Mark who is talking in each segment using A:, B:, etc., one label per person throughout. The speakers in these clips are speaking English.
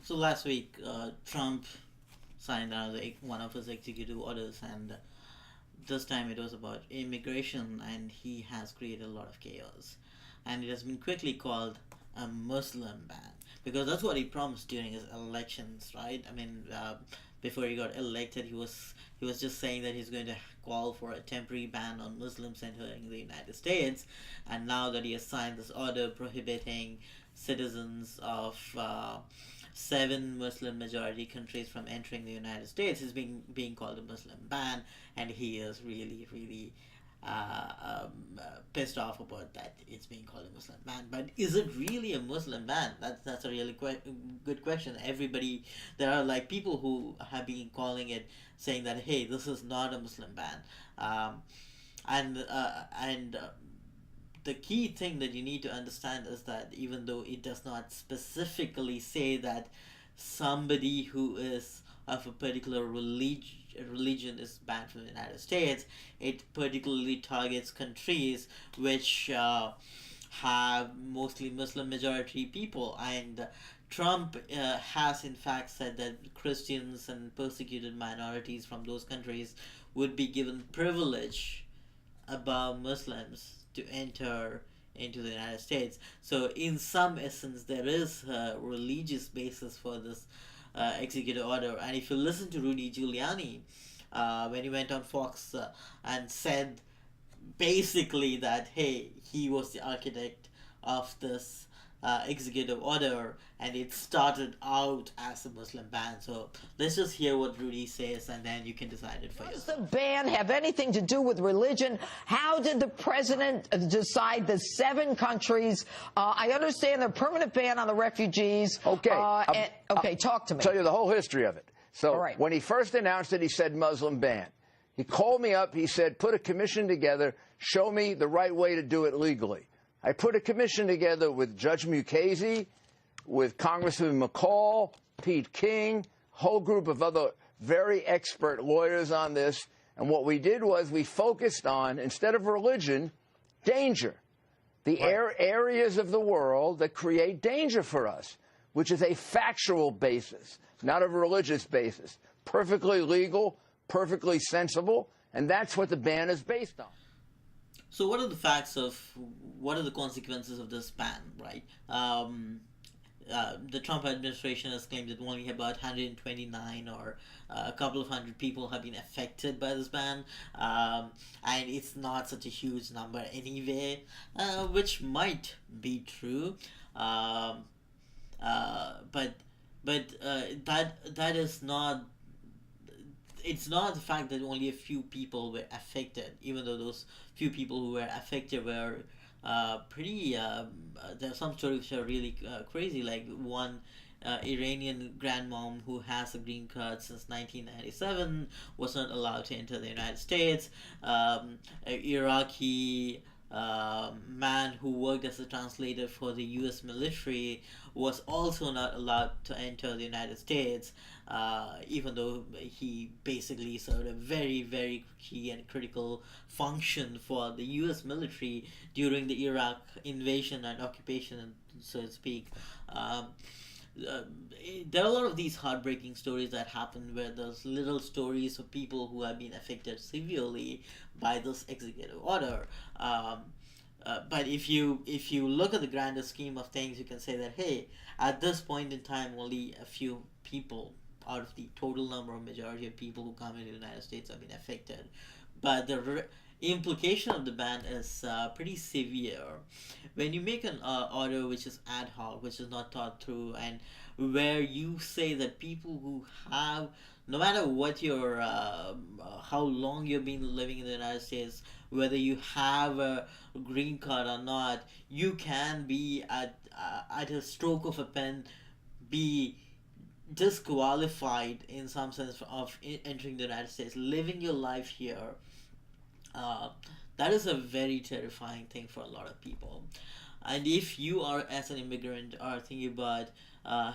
A: So last week, Trump signed one of his executive orders, and this time it was about immigration, and he has created a lot of chaos. And it has been quickly called a Muslim ban because that's what he promised during his elections, right? I mean, before he got elected, he was just saying that he's going to call for a temporary ban on Muslims entering the United States, and now that he has signed this order prohibiting citizens of seven Muslim majority countries from entering the United States is being called a Muslim ban, and he is really pissed off about that it's being called a Muslim ban. But is it really a Muslim ban? That's a really good question. There are like people who have been calling it, saying that hey, this is not a Muslim ban, and the key thing that you need to understand is that even though it does not specifically say that somebody who is of a particular religion is banned from the United States, it particularly targets countries which have mostly Muslim majority people. And Trump has in fact said that Christians and persecuted minorities from those countries would be given privilege above Muslims to enter into the United States. So, in some essence, there is a religious basis for this executive order. And if you listen to Rudy Giuliani, when he went on Fox and said basically that, hey, he was the architect of this executive order, and it started out as a Muslim ban. So let's just hear what Rudy says, and then you can decide it for yourself.
B: Does the ban have anything to do with religion? How did the president decide the seven countries? I understand the permanent ban on the refugees.
C: Okay.
B: Talk to me.
C: I'll tell you the whole history of it. So
B: right.
C: When he first announced it, he said Muslim ban. He called me up. He said, put a commission together. Show me the right way to do it legally. I put a commission together with Judge Mukasey, with Congressman McCall, Pete King, a whole group of other very expert lawyers on this. And what we did was we focused on, instead of religion, danger. The areas of the world that create danger for us, which is a factual basis, not a religious basis. Perfectly legal, perfectly sensible, and that's what the ban is based on.
A: So what are the consequences of this ban, right? The Trump administration has claimed that only about 129 or a couple of hundred people have been affected by this ban, and it's not such a huge number anyway, which might be true, but that is not. It's not the fact that only a few people were affected, even though those few people who were affected were pretty. There are some stories which are really crazy, like one Iranian grandmom who has a green card since 1997 was not allowed to enter the United States. An Iraqi man who worked as a translator for the U.S. military was also not allowed to enter the United States, even though he basically served a very key and critical function for the U.S. military during the Iraq invasion and occupation, so to speak. There are a lot of these heartbreaking stories that happen where there's little stories of people who have been affected severely by this executive order. But if you look at the grander scheme of things, you can say that hey, at this point in time, only a few people out of the total number of majority of people who come into the United States have been affected. But the implication of the ban is pretty severe. When you make an order which is ad hoc, which is not thought through, and where you say that people who have, no matter what your how long you've been living in the United States, whether you have a green card or not, you can be at a stroke of a pen be disqualified in some sense of entering the United States, living your life here. uh, that is a very terrifying thing for a lot of people. And if you are, as an immigrant, are thinking about,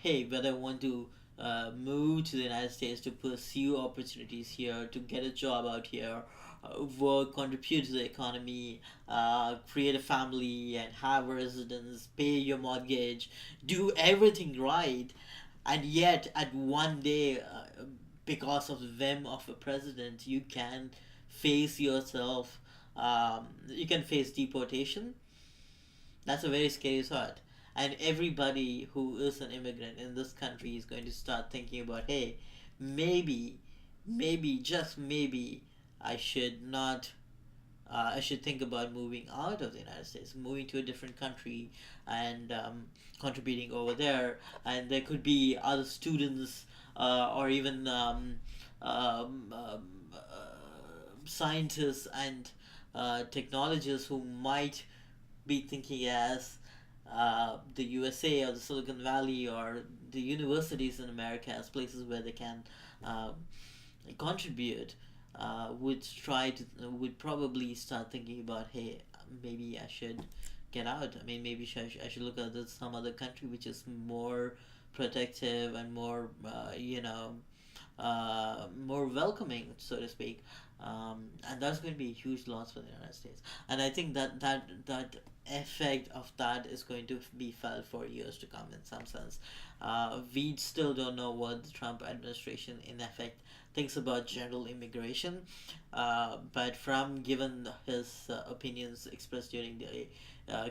A: hey, whether I want to move to the United States to pursue opportunities here, to get a job out here, work, contribute to the economy, create a family, and have a residence, pay your mortgage, do everything right, And yet at one day, because of the whim of a president, you can face yourself, you can face deportation. That's a very scary thought. And everybody who is an immigrant in this country is going to start thinking about, hey, maybe, just maybe, I should not. I should think about moving out of the United States, moving to a different country, and contributing over there. And there could be other students, or even scientists and technologists who might be thinking as the USA or the Silicon Valley or the universities in America as places where they can um, contribute. Would probably start thinking about, hey, maybe I should get out. I mean, maybe I should look at some other country which is more protective and more more welcoming, so to speak. And that's going to be a huge loss for the United States. And I think that effect of that is going to be felt for years to come in some sense. We still don't know what the Trump administration, in effect, thinks about general immigration. But from given his opinions expressed during the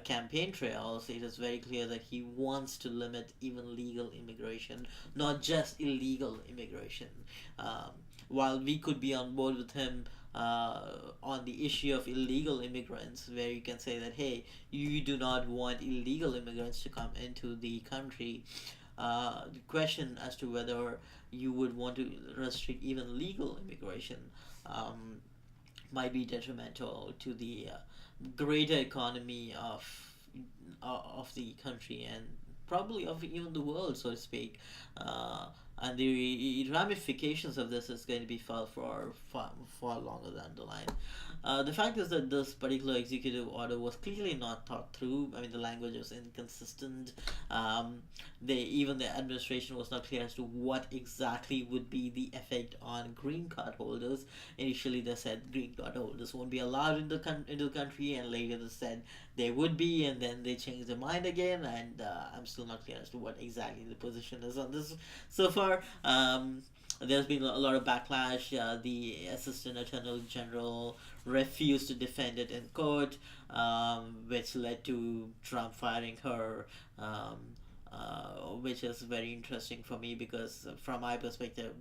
A: campaign trails, it is very clear that he wants to limit even legal immigration, not just illegal immigration. Um, while we could be on board with him on the issue of illegal immigrants, where you can say that, hey, you do not want illegal immigrants to come into the country. The question as to whether you would want to restrict even legal immigration um, might be detrimental to the greater economy of the country, and probably of even the world, so to speak. And the ramifications of this is going to be felt for far longer down the line. The fact is that this particular executive order was clearly not thought through. I mean, the language was inconsistent. Even the administration was not clear as to what exactly would be the effect on green card holders. Initially, they said green card holders won't be allowed into the country, and later they said they would be, and then they changed their mind again. And I'm still not clear as to what exactly the position is on this so far. There's been a lot of backlash. The Assistant Attorney General refused to defend it in court, which led to Trump firing her, which is very interesting for me because, from my perspective,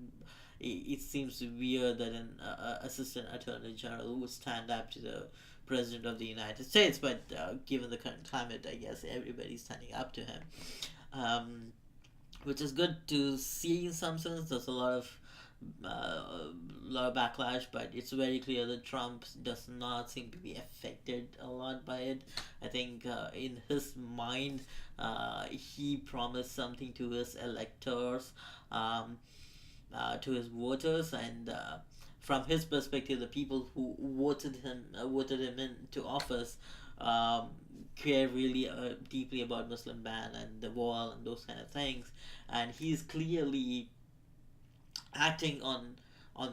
A: it seems weird that an Assistant Attorney General would stand up to the President of the United States, but given the current climate, I guess everybody's standing up to him. Which is good to see in some sense. There's a lot of backlash, but it's very clear that Trump does not seem to be affected a lot by it. I think in his mind, he promised something to his electors, to his voters, and from his perspective, the people who voted him into office. Care really deeply about Muslim ban and the wall and those kind of things, and he's clearly acting on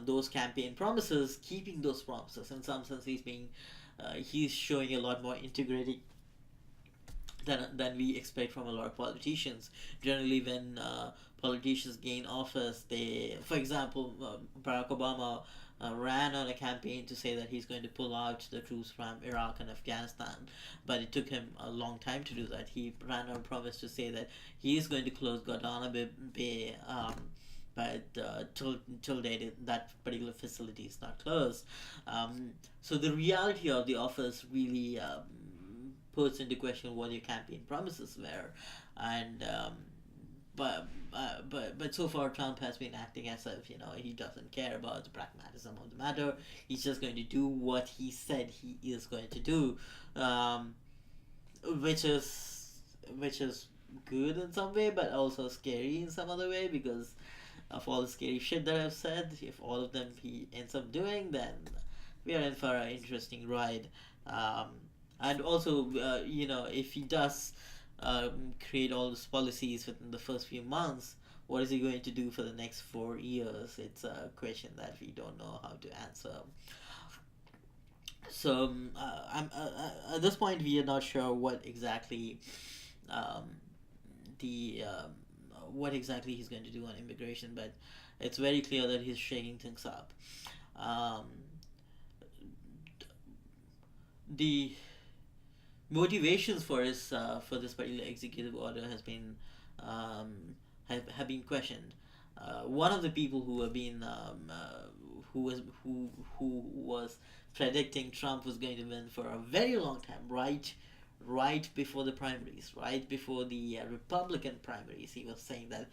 A: those campaign promises, keeping those promises. In some sense, he's showing a lot more integrity than we expect from a lot of politicians. Generally, when politicians gain office, for example, Barack Obama ran on a campaign to say that he's going to pull out the troops from Iraq and Afghanistan, but it took him a long time to do that. He ran on a promise to say that he is going to close Guantanamo Bay, but till date that particular facility is not closed. So the reality of the office really puts into question what your campaign promises were, and but so far Trump has been acting as if he doesn't care about the pragmatism of the matter. He's just going to do what he said he is going to do, which is good in some way, but also scary in some other way because of all the scary shit that I've said. If all of them he ends up doing, then we are in for an interesting ride. And also, if he does create all those policies within the first few months, what is he going to do for the next 4 years? It's a question that we don't know how to answer. So at this point, we are not sure what exactly the what exactly he's going to do on immigration, but it's very clear that he's shaking things up. Um, the motivations for his for this particular executive order has been have been questioned. One of the people who have been who was predicting Trump was going to win for a very long time, right before the primaries, right before the Republican primaries, he was saying that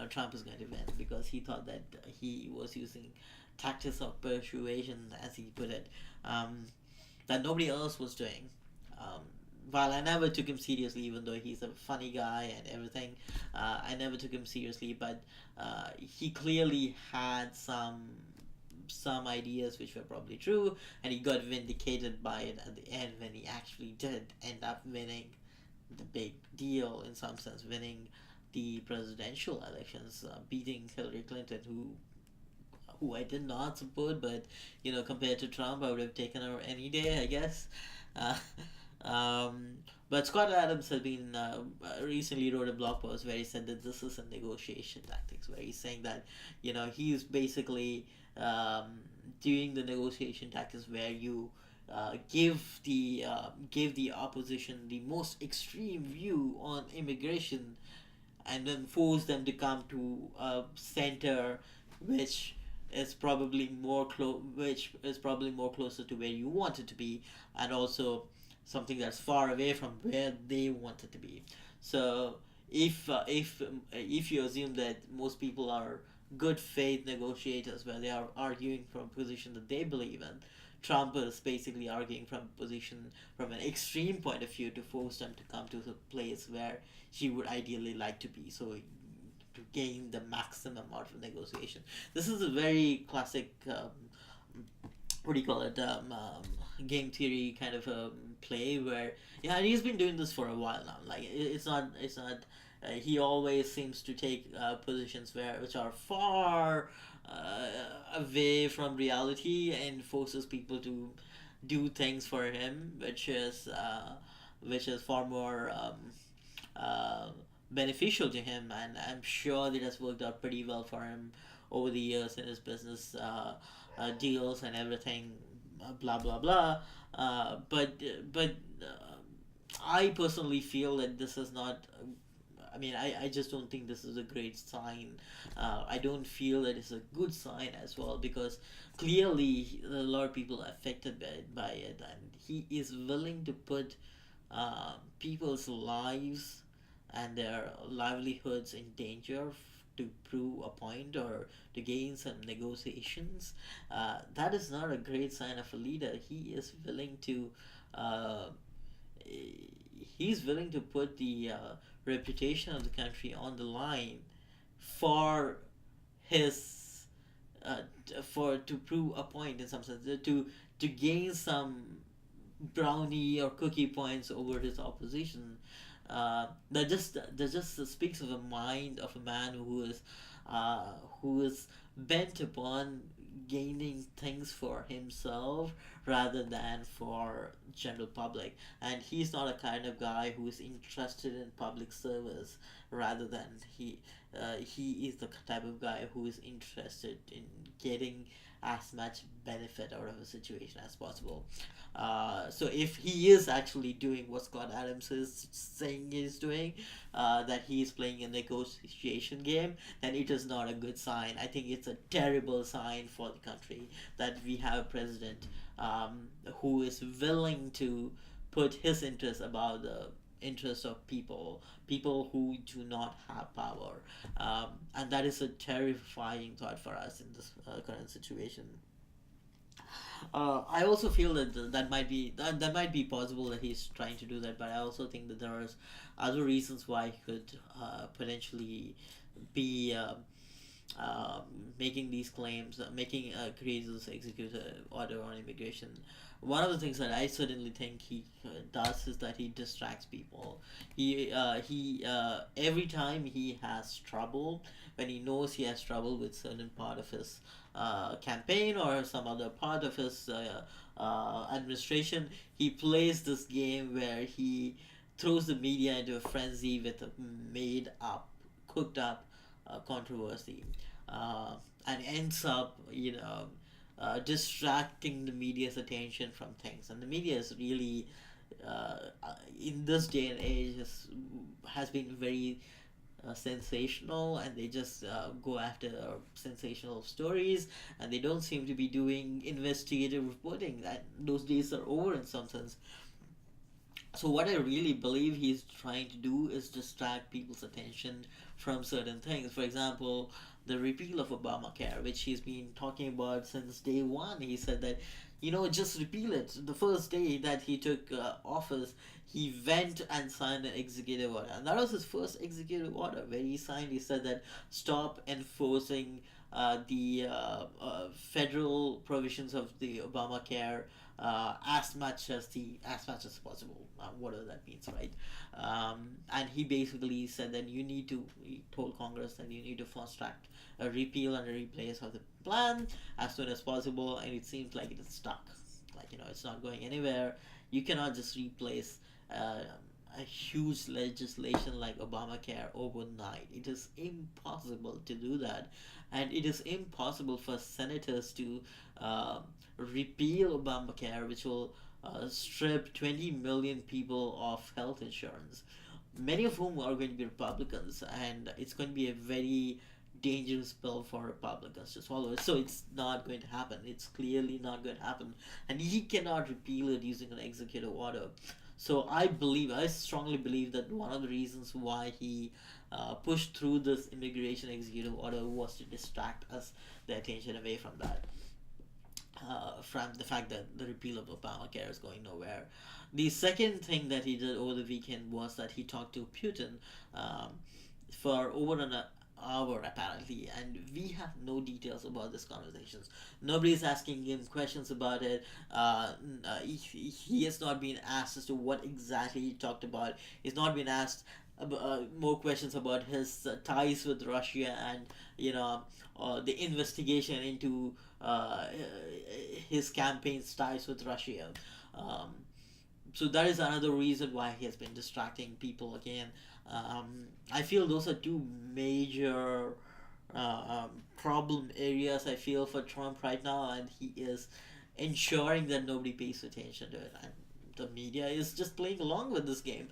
A: Trump is going to win because he thought that he was using tactics of persuasion, as he put it, that nobody else was doing. Um, while I never took him seriously, even though he's a funny guy and everything, I never took him seriously. But he clearly had some ideas which were probably true, and he got vindicated by it at the end when he actually did end up winning the big deal, in some sense, winning the presidential elections, beating Hillary Clinton, who I did not support, but compared to Trump, I would have taken her any day, I guess. Uh, but Scott Adams has been recently wrote a blog post where he said that this is a negotiation tactics, where he's saying that he's basically doing the negotiation tactics where you give the opposition the most extreme view on immigration, and then force them to come to a center which is probably which is probably more closer to where you want it to be, and also something that's far away from where they want it to be. So if you assume that most people are good faith negotiators, where they are arguing from a position that they believe in, Trump is basically arguing from a position, from an extreme point of view, to force them to come to the place where he would ideally like to be. So to gain the maximum out of negotiation. This is a very classic, what do you call it, game theory kind of play where, yeah, he's been doing this for a while now. Like it's not. He always seems to take positions which are far away from reality, and forces people to do things for him, which is far more beneficial to him, and I'm sure that has worked out pretty well for him over the years in his business deals and everything, blah blah blah. But I personally feel that this is not. I mean, I just don't think this is a great sign. I don't feel that it's a good sign as well, because clearly a lot of people are affected by it, and he is willing to put people's lives and their livelihoods in danger to prove a point or to gain some negotiations. That is not a great sign of a leader. Uh, he's willing to put the reputation of the country on the line for his for to prove a point, in some sense, to gain some brownie or cookie points over his opposition. That just speaks of the mind of a man who is bent upon gaining things for himself rather than for general public, and he's not a kind of guy who is interested in public service, rather than he is the type of guy who is interested in getting as much benefit out of a situation as possible. So if he is actually doing what Scott Adams is saying he's doing, that he is playing a negotiation game, then it is not a good sign. I think it's a terrible sign for the country that we have a president who is willing to put his interests above the interests of people who do not have power. And that is a terrifying thought for us in this current situation. I also feel that that might be possible that he's trying to do that, but I also think that there are other reasons why he could potentially be making these claims, making creating this executive order on immigration. One of the things that I certainly think he does is that he distracts people. He every time he has trouble, when he knows he has trouble with certain part of his campaign or some other part of his administration, he plays this game where he throws the media into a frenzy with made up cooked up controversy, and ends up, distracting the media's attention from things. And the media is really, in this day and age, has been very sensational, and they just go after sensational stories, and they don't seem to be doing investigative reporting. That those days are over in some sense. So what I really believe he's trying to do is distract people's attention from certain things. For example, the repeal of Obamacare, which he's been talking about since day one. He said that, just repeal it. The first day that he took office, he went and signed an executive order. And that was his first executive order, where he signed, he said that stop enforcing the federal provisions of the Obamacare as much as possible, whatever that means, right? And he basically said that he told Congress that you need to fast track a repeal and a replace of the plan as soon as possible, and it seems like it is stuck. Like, it's not going anywhere. You cannot just replace a huge legislation like Obamacare overnight. It is impossible to do that, and it is impossible for senators to repeal Obamacare, which will strip 20 million people of health insurance, many of whom are going to be Republicans, and it's going to be a very dangerous pill for Republicans to swallow. So it's not going to happen. It's clearly not going to happen, and he cannot repeal it using an executive order. So I strongly believe that one of the reasons why he pushed through this immigration executive order was to distract the attention away from that. From the fact that the repeal of Obamacare is going nowhere. The second thing that he did over the weekend was that he talked to Putin for over an hour, apparently, and we have no details about these conversations. Nobody is asking him questions about it. He has not been asked as to what exactly he talked about. He's not been asked more questions about his ties with Russia, and the investigation into his campaign's ties with Russia. So that is another reason why he has been distracting people again. I feel those are two major problem areas, I feel, for Trump right now, and he is ensuring that nobody pays attention to it. And the media is just playing along with this game.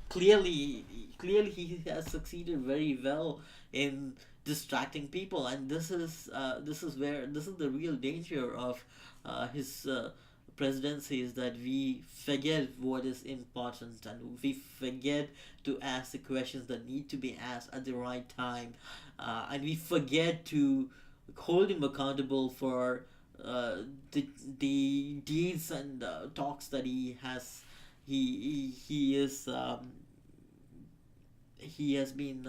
A: Clearly, he has succeeded very well in distracting people, and this is the real danger of his presidency, is that we forget what is important, and we forget to ask the questions that need to be asked at the right time, and we forget to hold him accountable for the deeds and talks that he has. He has been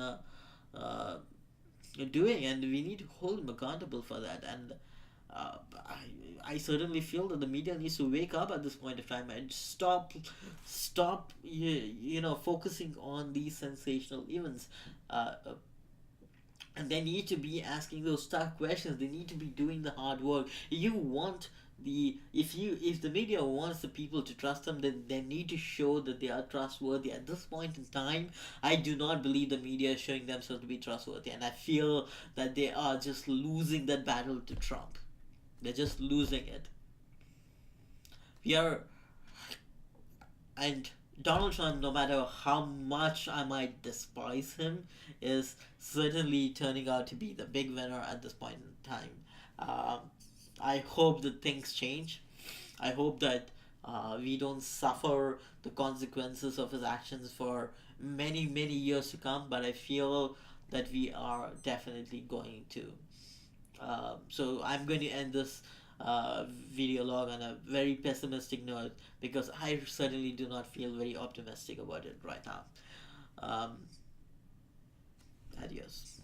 A: doing, and we need to hold him accountable for that. And I certainly feel that the media needs to wake up at this point of time and stop focusing on these sensational events, and they need to be asking those tough questions. They need to be doing the hard work. If the media wants the people to trust them, then they need to show that they are trustworthy. At this point in time, I do not believe the media is showing themselves to be trustworthy, and I feel that they are just losing that battle to Trump. They're just losing it. And Donald Trump, no matter how much I might despise him, is certainly turning out to be the big winner at this point in time. I hope that things change. I hope that we don't suffer the consequences of his actions for many, many years to come, but I feel that we are definitely going to. So I'm going to end this video log on a very pessimistic note, because I certainly do not feel very optimistic about it right now. Adios.